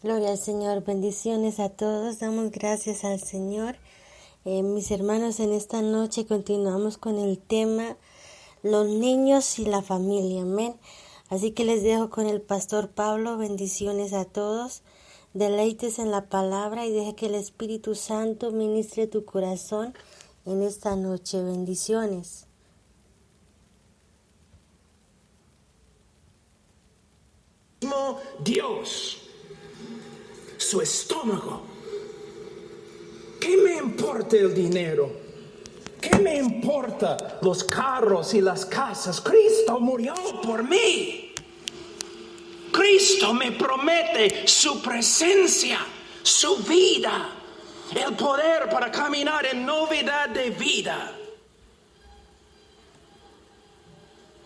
Gloria al Señor, bendiciones a todos, damos gracias al Señor. Mis hermanos, en esta noche continuamos con el tema los niños y la familia, amén. Así que les dejo con el pastor Pablo, bendiciones a todos. Deleites en la palabra y deje que el Espíritu Santo ministre tu corazón en esta noche, bendiciones. Dios, su estómago. ¿Qué me importa el dinero? ¿Qué me importa los carros y las casas? Cristo murió por mí. Cristo me promete su presencia, su vida, el poder para caminar en novedad de vida.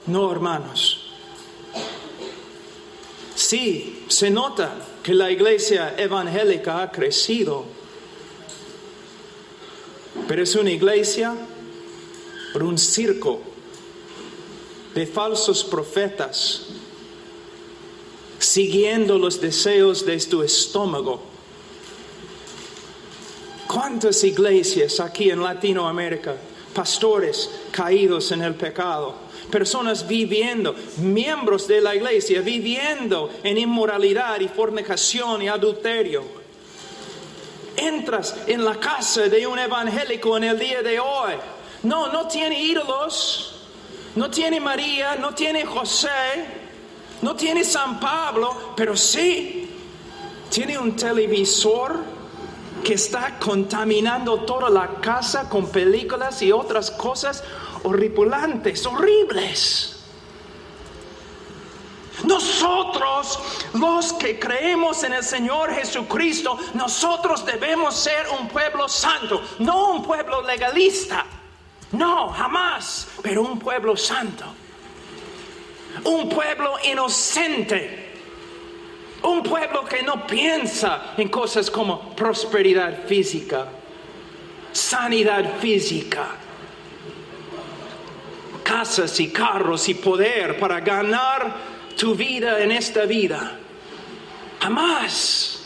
No, hermanos. Sí, se nota que la iglesia evangélica ha crecido, pero es una iglesia por un circo de falsos profetas, siguiendo los deseos de tu estómago. ¿Cuántas iglesias aquí en Latinoamérica, pastores caídos en el pecado? Personas viviendo, miembros de la iglesia, viviendo en inmoralidad y fornicación y adulterio. Entras en la casa de un evangélico en el día de hoy. No tiene ídolos, no tiene María, no tiene José, no tiene San Pablo, pero sí tiene un televisor que está contaminando toda la casa con películas y otras cosas horripilantes, horribles. Nosotros, los que creemos en el Señor Jesucristo, nosotros debemos ser un pueblo santo, no un pueblo legalista, no, jamás, pero un pueblo santo, un pueblo inocente, un pueblo que no piensa en cosas como prosperidad física, sanidad física, casas y carros y poder para ganar tu vida en esta vida. Jamás.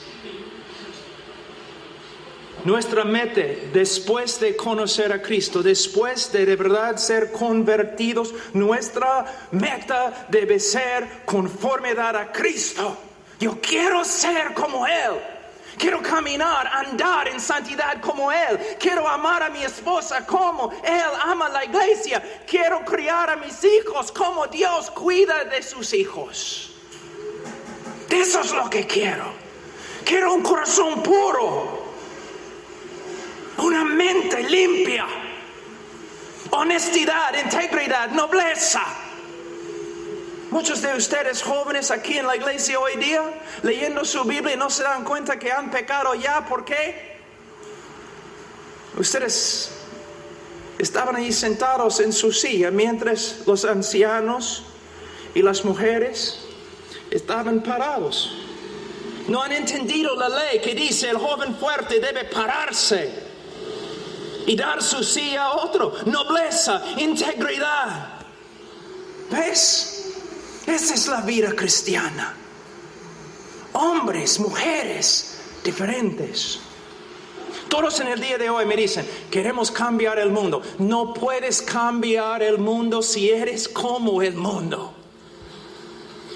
Nuestra meta, después de conocer a Cristo, después de verdad ser convertidos, nuestra meta debe ser conformidad a Cristo. Yo quiero ser como Él. Quiero caminar, andar en santidad como Él. Quiero amar a mi esposa como Él ama a la iglesia. Quiero criar a mis hijos como Dios cuida de sus hijos. Eso es lo que quiero. Quiero un corazón puro. Una mente limpia. Honestidad, integridad, nobleza. Muchos de ustedes jóvenes aquí en la iglesia hoy día, leyendo su Biblia y no se dan cuenta que han pecado ya. ¿Por qué? Ustedes estaban ahí sentados en su silla mientras los ancianos y las mujeres estaban parados. No han entendido la ley que dice el joven fuerte debe pararse y dar su silla a otro. Nobleza, integridad. ¿Ves? Esa es la vida cristiana. Hombres, mujeres, diferentes. Todos en el día de hoy me dicen, queremos cambiar el mundo. No puedes cambiar el mundo si eres como el mundo.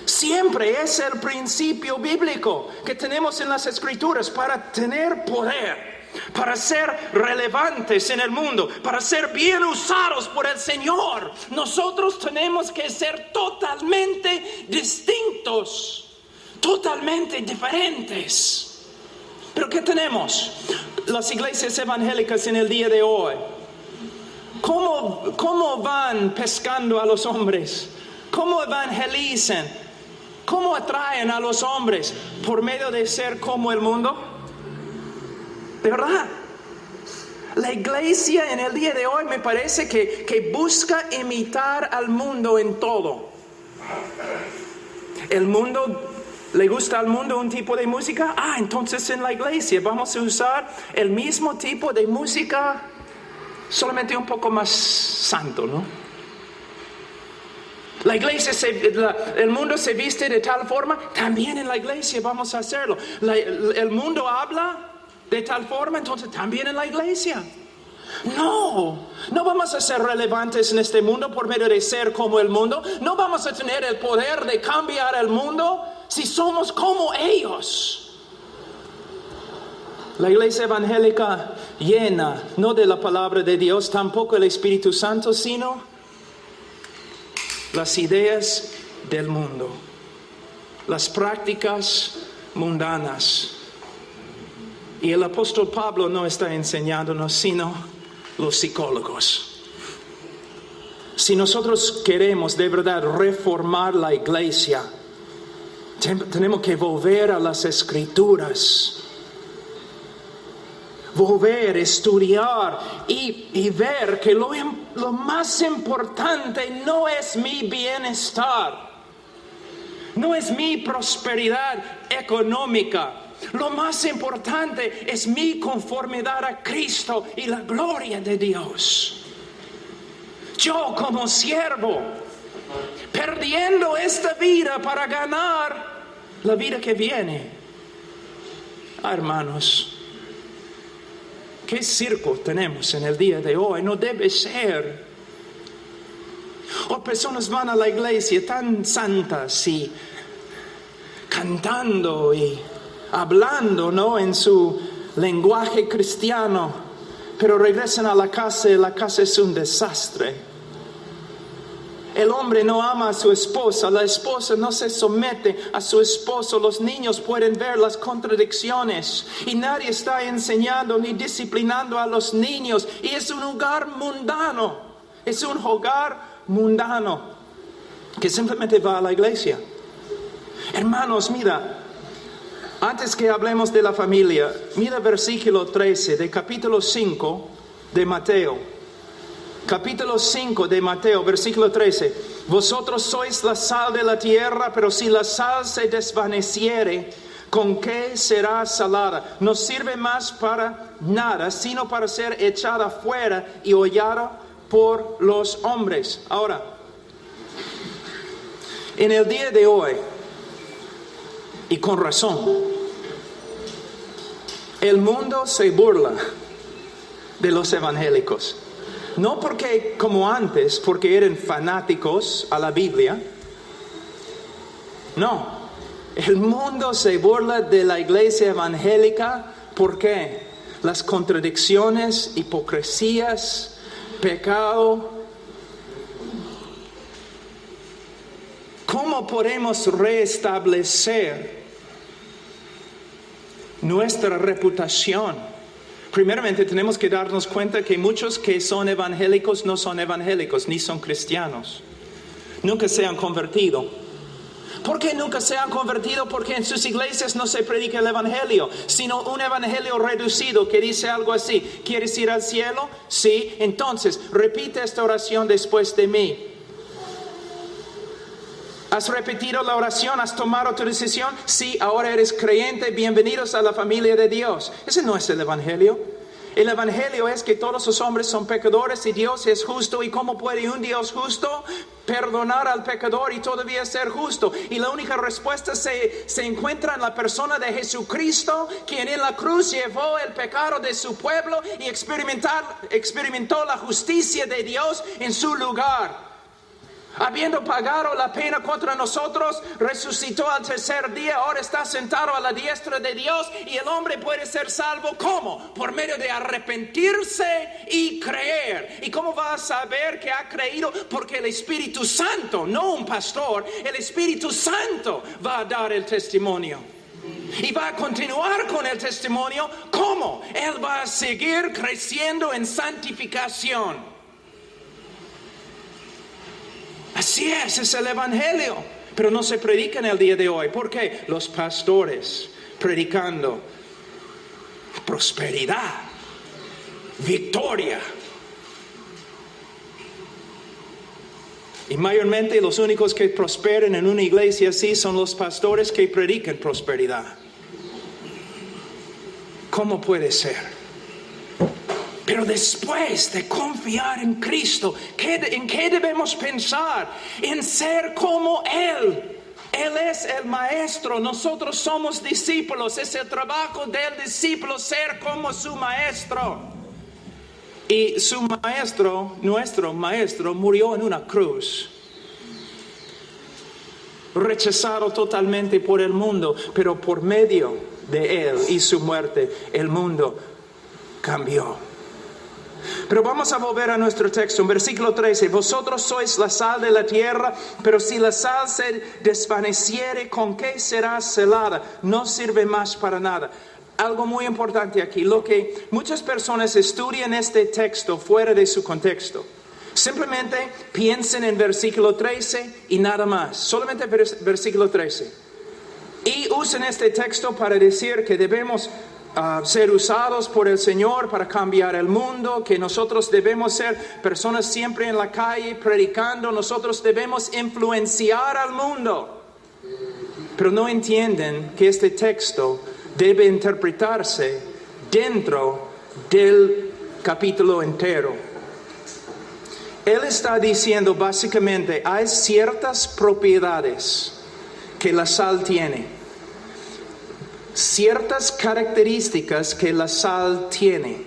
Siempre es el principio bíblico que tenemos en las Escrituras para tener poder, para ser relevantes en el mundo, para ser bien usados por el Señor. Nosotros tenemos que ser totalmente distintos, totalmente diferentes. ¿Pero qué tenemos? Las iglesias evangélicas en el día de hoy, ¿cómo van pescando a los hombres? ¿Cómo evangelizan? ¿Cómo atraen a los hombres? ¿Por medio de ser como el mundo? ¿De verdad? La iglesia en el día de hoy me parece que busca imitar al mundo en todo. El mundo, ¿le gusta al mundo un tipo de música? Entonces en la iglesia vamos a usar el mismo tipo de música, solamente un poco más santo, ¿no? El mundo se viste de tal forma, también en la iglesia vamos a hacerlo. El mundo habla de tal forma, entonces también en la iglesia. No vamos a ser relevantes en este mundo por medio de ser como el mundo. No vamos a tener el poder de cambiar el mundo si somos como ellos. La iglesia evangélica llena, no de la palabra de Dios, tampoco el Espíritu Santo, sino las ideas del mundo, las prácticas mundanas. Y el apóstol Pablo no está enseñándonos, sino los psicólogos. Si nosotros queremos de verdad reformar la iglesia, tenemos que volver a las Escrituras. Volver, estudiar y ver que lo más importante no es mi bienestar, no es mi prosperidad económica. Lo más importante es mi conformidad a Cristo y la gloria de Dios. Yo como siervo, perdiendo esta vida para ganar la vida que viene. Hermanos, ¿qué circo tenemos en el día de hoy? No debe ser. O personas van a la iglesia tan santas y cantando y hablando, ¿no?, en su lenguaje cristiano, pero regresan a la casa y la casa es un desastre. El hombre no ama a su esposa, la esposa no se somete a su esposo, los niños pueden ver las contradicciones y nadie está enseñando ni disciplinando a los niños, y es un hogar mundano, es un hogar mundano que simplemente va a la iglesia. Hermanos, mira, antes que hablemos de la familia, mira versículo 13 de capítulo 5 de Mateo. Capítulo 5 de Mateo, versículo 13. Vosotros sois la sal de la tierra, pero si la sal se desvaneciere, ¿con qué será salada? No sirve más para nada, sino para ser echada fuera y hollada por los hombres. Ahora, en el día de hoy, y con razón, el mundo se burla de los evangélicos. No porque como antes, porque eran fanáticos a la Biblia. No, el mundo se burla de la iglesia evangélica. ¿Por qué? Las contradicciones, hipocresías, pecado. ¿Cómo podemos restablecer nuestra reputación? Primeramente tenemos que darnos cuenta que muchos que son evangélicos no son evangélicos, ni son cristianos. Nunca se han convertido. ¿Por qué nunca se han convertido? Porque en sus iglesias no se predica el evangelio, sino un evangelio reducido que dice algo así: ¿quieres ir al cielo? Sí, entonces repite esta oración después de mí. ¿Has repetido la oración? ¿Has tomado tu decisión? Sí, ahora eres creyente. Bienvenidos a la familia de Dios. Ese no es el evangelio. El evangelio es que todos los hombres son pecadores y Dios es justo. ¿Y cómo puede un Dios justo perdonar al pecador y todavía ser justo? Y la única respuesta se encuentra en la persona de Jesucristo, quien en la cruz llevó el pecado de su pueblo y experimentó la justicia de Dios en su lugar. Habiendo pagado la pena contra nosotros, resucitó al tercer día, ahora está sentado a la diestra de Dios, y el hombre puede ser salvo. ¿Cómo? Por medio de arrepentirse y creer. ¿Y cómo va a saber que ha creído? Porque el Espíritu Santo, no un pastor, el Espíritu Santo va a dar el testimonio. Y va a continuar con el testimonio. ¿Cómo? Él va a seguir creciendo en santificación. Así es el evangelio, pero no se predica en el día de hoy. ¿Por qué? Los pastores predicando prosperidad, victoria. Y mayormente los únicos que prosperan en una iglesia así son los pastores que predican prosperidad. ¿Cómo puede ser? Pero después de confiar en Cristo, ¿en qué debemos pensar? En ser como Él. Él es el maestro, nosotros somos discípulos. Es el trabajo del discípulo ser como su maestro. Y su maestro, nuestro maestro, murió en una cruz. Rechazado totalmente por el mundo, pero por medio de Él y su muerte, el mundo cambió. Pero vamos a volver a nuestro texto, en versículo 13. Vosotros sois la sal de la tierra, pero si la sal se desvaneciere, ¿con qué será celada? No sirve más para nada. Algo muy importante aquí, lo que muchas personas estudian este texto fuera de su contexto. Simplemente piensen en versículo 13 y nada más. Solamente versículo 13. Y usen este texto para decir que debemos ser usados por el Señor para cambiar el mundo, que nosotros debemos ser personas siempre en la calle predicando, nosotros debemos influenciar al mundo. Pero no entienden que este texto debe interpretarse dentro del capítulo entero. Él está diciendo básicamente, hay ciertas propiedades que la sal tiene. Ciertas características que la sal tiene.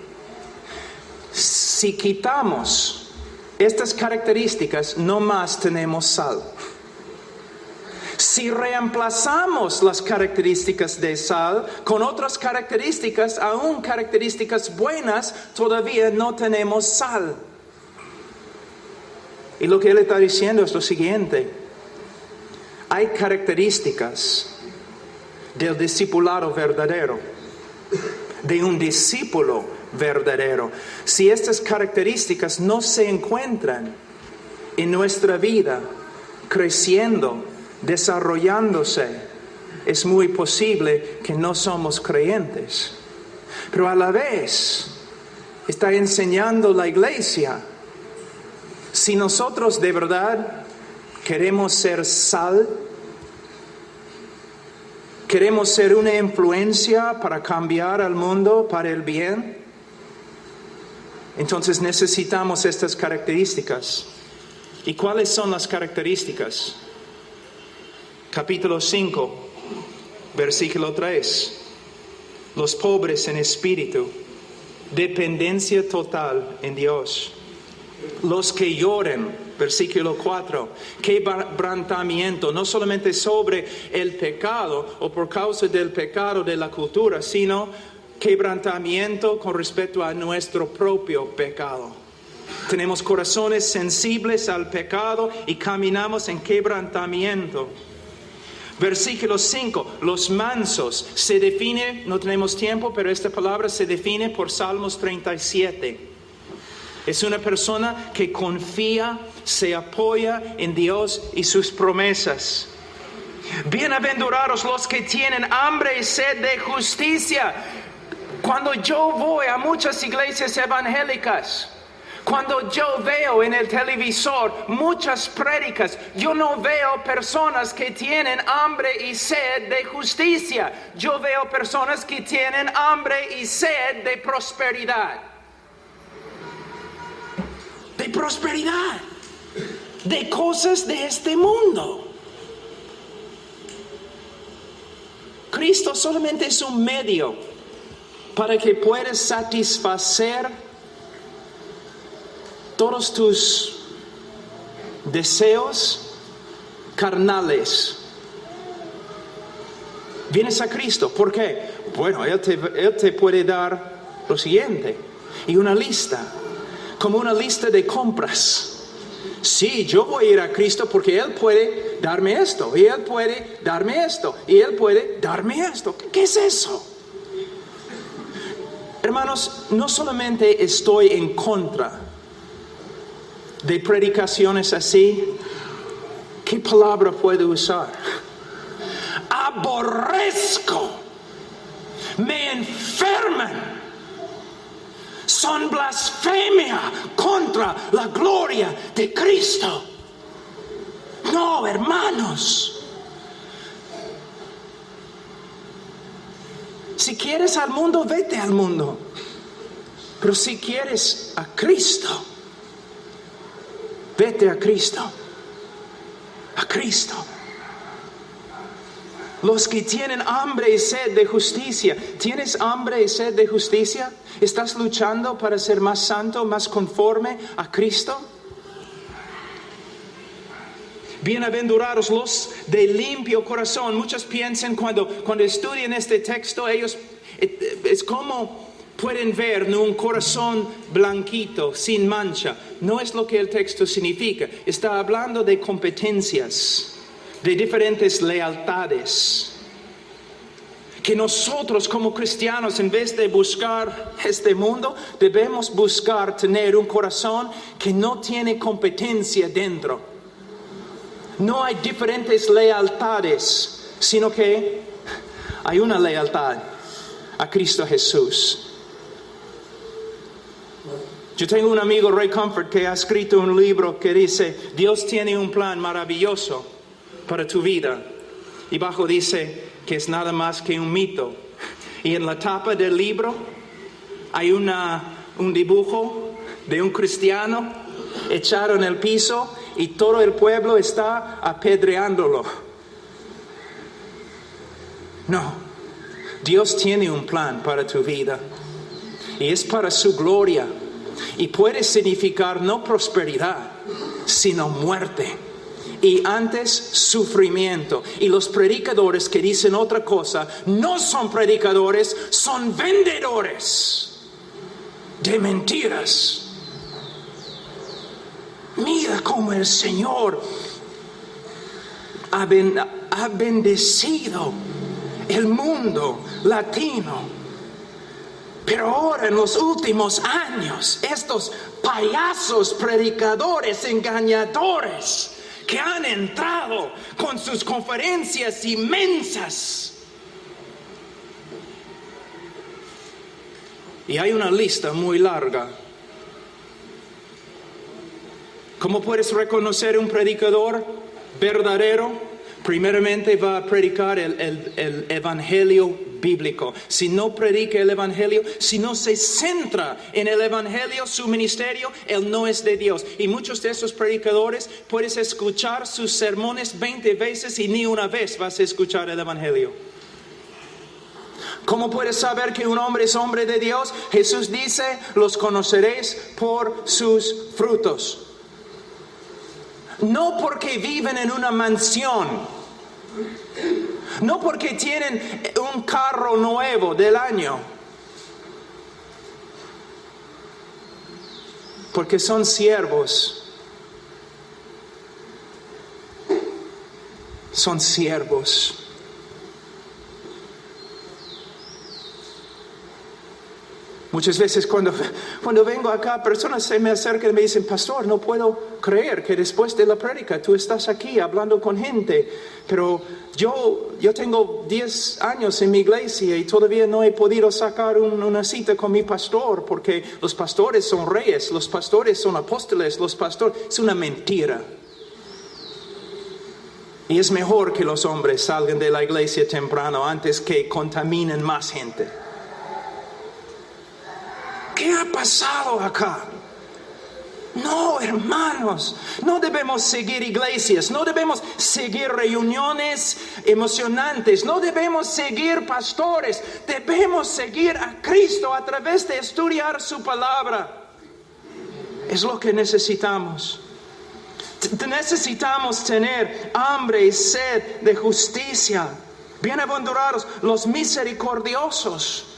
Si quitamos estas características, no más tenemos sal. Si reemplazamos las características de sal con otras características, aún características buenas, todavía no tenemos sal. Y lo que él está diciendo es lo siguiente. Hay características del discipulado verdadero, de un discípulo verdadero. Si estas características no se encuentran en nuestra vida, creciendo, desarrollándose, es muy posible que no somos creyentes. Pero a la vez, está enseñando la iglesia, si nosotros de verdad queremos ser sal, queremos ser una influencia para cambiar al mundo para el bien, entonces necesitamos estas características. ¿Y cuáles son las características? Capítulo 5, versículo 3. Los pobres en espíritu, dependencia total en Dios. Los que lloren, versículo 4, quebrantamiento, no solamente sobre el pecado o por causa del pecado de la cultura, sino quebrantamiento con respecto a nuestro propio pecado. Tenemos corazones sensibles al pecado y caminamos en quebrantamiento. Versículo 5, los mansos, se define, no tenemos tiempo, pero esta palabra se define por Salmos 37. Es una persona que confía, se apoya en Dios y sus promesas. Bienaventurados los que tienen hambre y sed de justicia. Cuando yo voy a muchas iglesias evangélicas, cuando yo veo en el televisor muchas prédicas, yo no veo personas que tienen hambre y sed de justicia. Yo veo personas que tienen hambre y sed de prosperidad. De prosperidad, de cosas de este mundo. Cristo solamente es un medio para que puedas satisfacer todos tus deseos carnales. Vienes a Cristo, ¿por qué? Bueno, Él te puede dar lo siguiente, y una lista. Como una lista de compras. Sí, yo voy a ir a Cristo porque Él puede darme esto, y Él puede darme esto, y Él puede darme esto. ¿Qué es eso? Hermanos, no solamente estoy en contra de predicaciones así, ¿qué palabra puedo usar? Aborrezco, me enferman. Son blasfemia contra la gloria de Cristo. No, hermanos. Si quieres al mundo, vete al mundo. Pero si quieres a Cristo, vete a Cristo. A Cristo. Los que tienen hambre y sed de justicia. ¿Tienes hambre y sed de justicia? ¿Estás luchando para ser más santo, más conforme a Cristo? Bienaventurados los de limpio corazón. Muchos piensan cuando estudian este texto, ellos es como pueden ver un corazón blanquito, sin mancha. No es lo que el texto significa. Está hablando de competencias, de diferentes lealtades. Que nosotros como cristianos, en vez de buscar este mundo, debemos buscar tener un corazón que no tiene competencia dentro. No hay diferentes lealtades, sino que hay una lealtad a Cristo Jesús. Yo tengo un amigo, Ray Comfort, que ha escrito un libro que dice, Dios tiene un plan maravilloso para tu vida. Y abajo dice que es nada más que un mito. Y en la tapa del libro hay un dibujo de un cristiano echado en el piso y todo el pueblo está apedreándolo. No, Dios tiene un plan para tu vida y es para su gloria y puede significar no prosperidad, sino muerte y antes sufrimiento. Y los predicadores que dicen otra cosa no son predicadores, son vendedores de mentiras. Mira cómo el Señor ha bendecido el mundo latino. Pero ahora en los últimos años, estos payasos predicadores engañadores que han entrado con sus conferencias inmensas. Y hay una lista muy larga. ¿Cómo puedes reconocer un predicador verdadero? Primeramente va a predicar el evangelio bíblico. Si no predica el evangelio, si no se centra en el evangelio, su ministerio, él no es de Dios. Y muchos de esos predicadores puedes escuchar sus sermones 20 veces y ni una vez vas a escuchar el evangelio. ¿Cómo puedes saber que un hombre es hombre de Dios? Jesús dice, los conoceréis por sus frutos. No porque viven en una mansión, no porque tienen un carro nuevo del año, porque son siervos. Son siervos. Muchas veces cuando vengo acá, personas se me acercan y me dicen, pastor, no puedo creer que después de la prédica tú estás aquí hablando con gente, pero yo tengo 10 años en mi iglesia y todavía no he podido sacar una cita con mi pastor, porque los pastores son reyes, los pastores son apóstoles, los pastores, es una mentira. Y es mejor que los hombres salgan de la iglesia temprano antes que contaminen más gente. ¿Qué ha pasado acá? No, hermanos, no debemos seguir iglesias, no debemos seguir reuniones emocionantes, no debemos seguir pastores, debemos seguir a Cristo a través de estudiar su palabra. Es lo que necesitamos. Necesitamos tener hambre y sed de justicia. Bienaventurados los misericordiosos.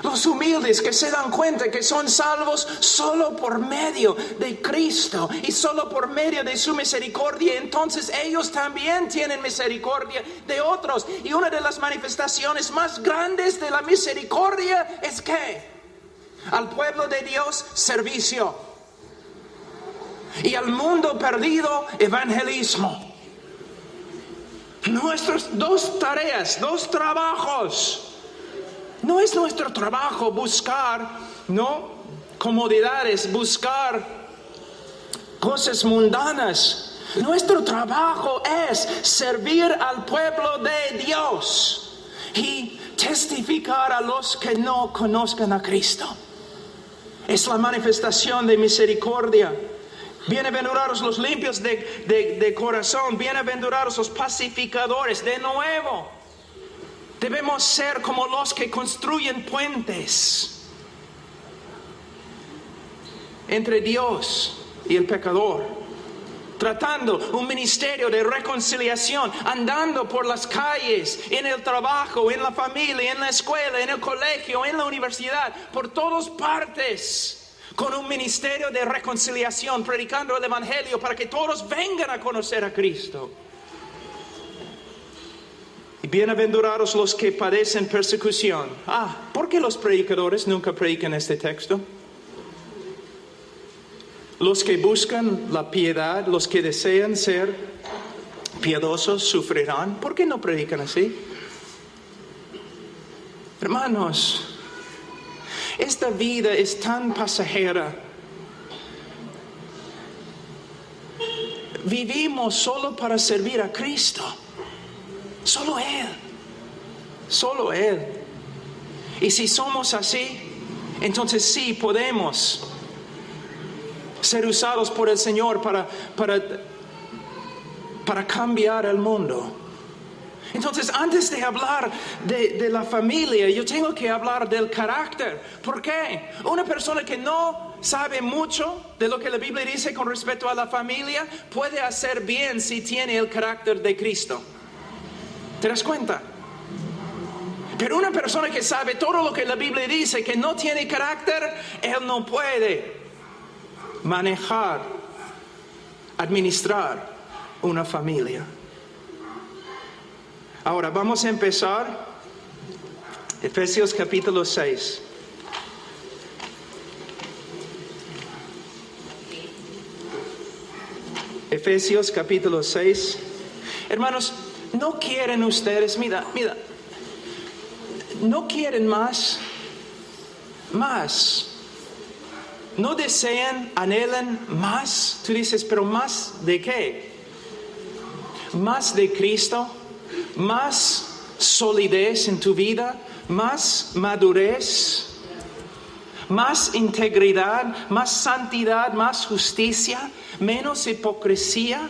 Los humildes que se dan cuenta que son salvos solo por medio de Cristo y solo por medio de su misericordia. Entonces ellos también tienen misericordia de otros. Y una de las manifestaciones más grandes de la misericordia es que al pueblo de Dios, servicio. Y al mundo perdido, evangelismo. Nuestras dos tareas, dos trabajos. No es nuestro trabajo buscar, comodidades, buscar cosas mundanas. Nuestro trabajo es servir al pueblo de Dios y testificar a los que no conozcan a Cristo. Es la manifestación de misericordia. Bienaventurados los limpios de corazón, bienaventurados los pacificadores. De nuevo, debemos ser como los que construyen puentes entre Dios y el pecador, tratando un ministerio de reconciliación, andando por las calles, en el trabajo, en la familia, en la escuela, en el colegio, en la universidad, por todas partes, con un ministerio de reconciliación, predicando el evangelio para que todos vengan a conocer a Cristo. Y bienaventurados los que padecen persecución. ¿Por qué los predicadores nunca predican este texto? Los que buscan la piedad, los que desean ser piadosos, sufrirán. ¿Por qué no predican así? Hermanos, esta vida es tan pasajera. Vivimos solo para servir a Cristo. Solo Él. Solo Él. Y si somos así, entonces sí podemos ser usados por el Señor para cambiar el mundo. Entonces, antes de hablar de la familia, yo tengo que hablar del carácter. ¿Por qué? Una persona que no sabe mucho de lo que la Biblia dice con respecto a la familia puede hacer bien si tiene el carácter de Cristo. ¿Te das cuenta? Pero una persona que sabe todo lo que la Biblia dice, que no tiene carácter, él no puede manejar, administrar una familia. Ahora vamos a empezar Efesios capítulo 6. Efesios capítulo 6. Hermanos, ¿no quieren ustedes, mira, no quieren más? ¿No desean, anhelan más? Tú dices, pero ¿más de qué? ¿Más de Cristo? ¿Más solidez en tu vida? ¿Más madurez? ¿Más integridad? ¿Más santidad? ¿Más justicia? ¿Menos hipocresía?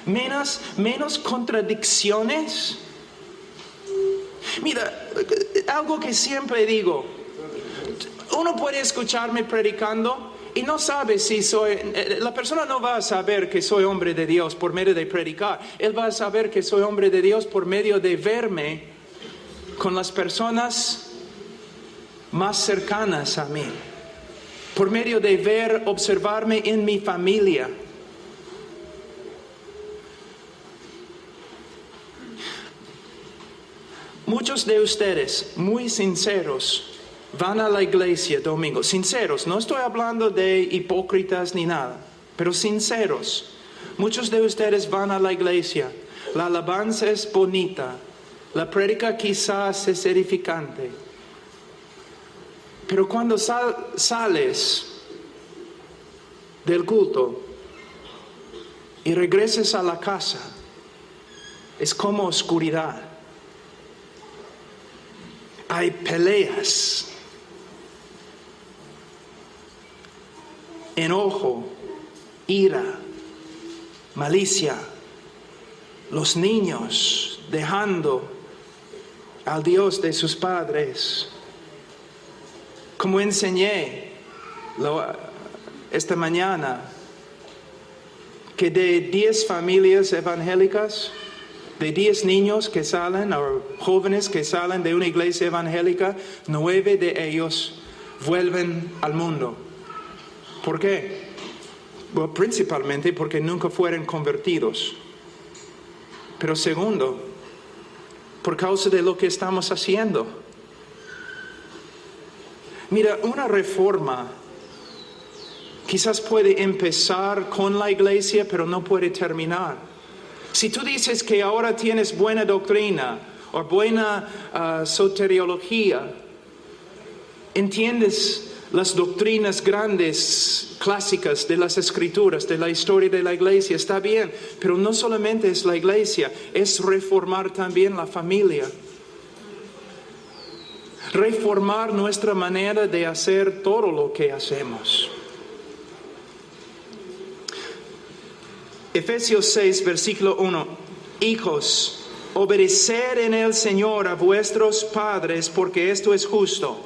¿Menos contradicciones? Mira, algo que siempre digo. Uno puede escucharme predicando y no sabe si la persona no va a saber que soy hombre de Dios por medio de predicar. Él va a saber que soy hombre de Dios por medio de verme con las personas más cercanas a mí. Por medio de observarme en mi familia. Muchos de ustedes, muy sinceros, van a la iglesia domingo. Sinceros, no estoy hablando de hipócritas ni nada, pero sinceros. Muchos de ustedes van a la iglesia. La alabanza es bonita. La prédica quizás es edificante. Pero cuando sales del culto y regreses a la casa, es como oscuridad. Hay peleas, enojo, ira, malicia, los niños dejando al Dios de sus padres. Como enseñé esta mañana, que de 10 familias evangélicas, de 10 niños que salen, o jóvenes que salen de una iglesia evangélica, 9 de ellos vuelven al mundo. ¿Por qué? Bueno, principalmente porque nunca fueron convertidos. Pero segundo, por causa de lo que estamos haciendo. Mira, una reforma quizás puede empezar con la iglesia, pero no puede terminar. Si tú dices que ahora tienes buena doctrina o buena soteriología, entiendes las doctrinas grandes, clásicas de las escrituras, de la historia de la iglesia, está bien, pero no solamente es la iglesia, es reformar también la familia. reformar nuestra manera de hacer todo lo que hacemos. Efesios 6, versículo 1. Hijos, obedeced en el Señor a vuestros padres, porque esto es justo.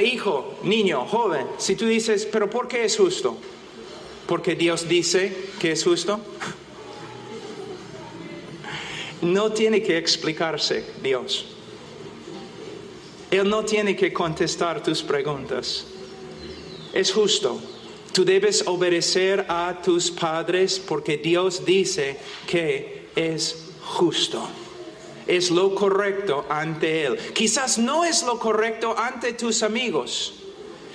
Hijo, niño, joven, si tú dices, ¿pero por qué es justo? ¿Porque Dios dice que es justo? No tiene que explicarse Dios. Él no tiene que contestar tus preguntas. Es justo. Tú debes obedecer a tus padres porque Dios dice que es justo. Es lo correcto ante Él. Quizás no es lo correcto ante tus amigos.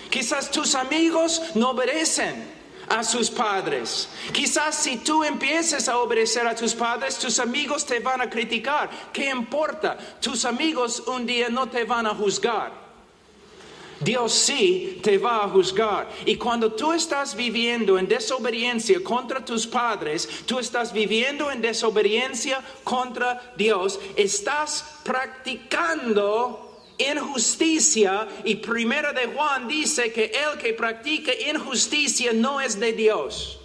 Quizás tus amigos no obedecen a sus padres. Quizás si tú empieces a obedecer a tus padres, tus amigos te van a criticar. ¿Qué importa? Tus amigos un día no te van a juzgar. Dios sí te va a juzgar. Y cuando tú estás viviendo en desobediencia contra tus padres, tú estás viviendo en desobediencia contra Dios, estás practicando injusticia. Y primera de Juan dice que el que practica injusticia no es de Dios.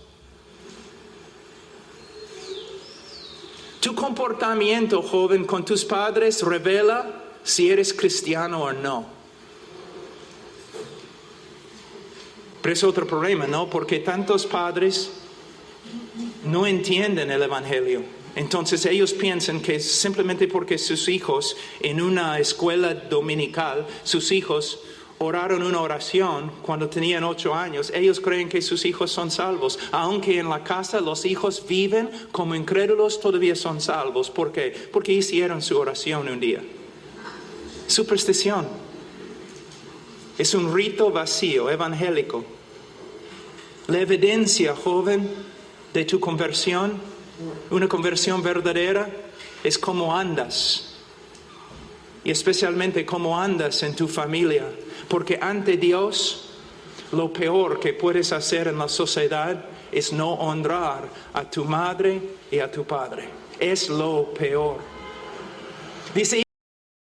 Tu comportamiento, joven, con tus padres revela si eres cristiano o no. Pero es otro problema, ¿no? Porque tantos padres no entienden el Evangelio. Entonces ellos piensan que simplemente porque sus hijos en una escuela dominical, sus hijos oraron una oración cuando tenían 8 años, ellos creen que sus hijos son salvos. Aunque en la casa los hijos viven como incrédulos, todavía son salvos. ¿Por qué? Porque hicieron su oración un día. Superstición. Es un rito vacío, evangélico. La evidencia, joven, de tu conversión, una conversión verdadera, es cómo andas. Y especialmente cómo andas en tu familia. Porque ante Dios, lo peor que puedes hacer en la sociedad es no honrar a tu madre y a tu padre. Es lo peor. Dice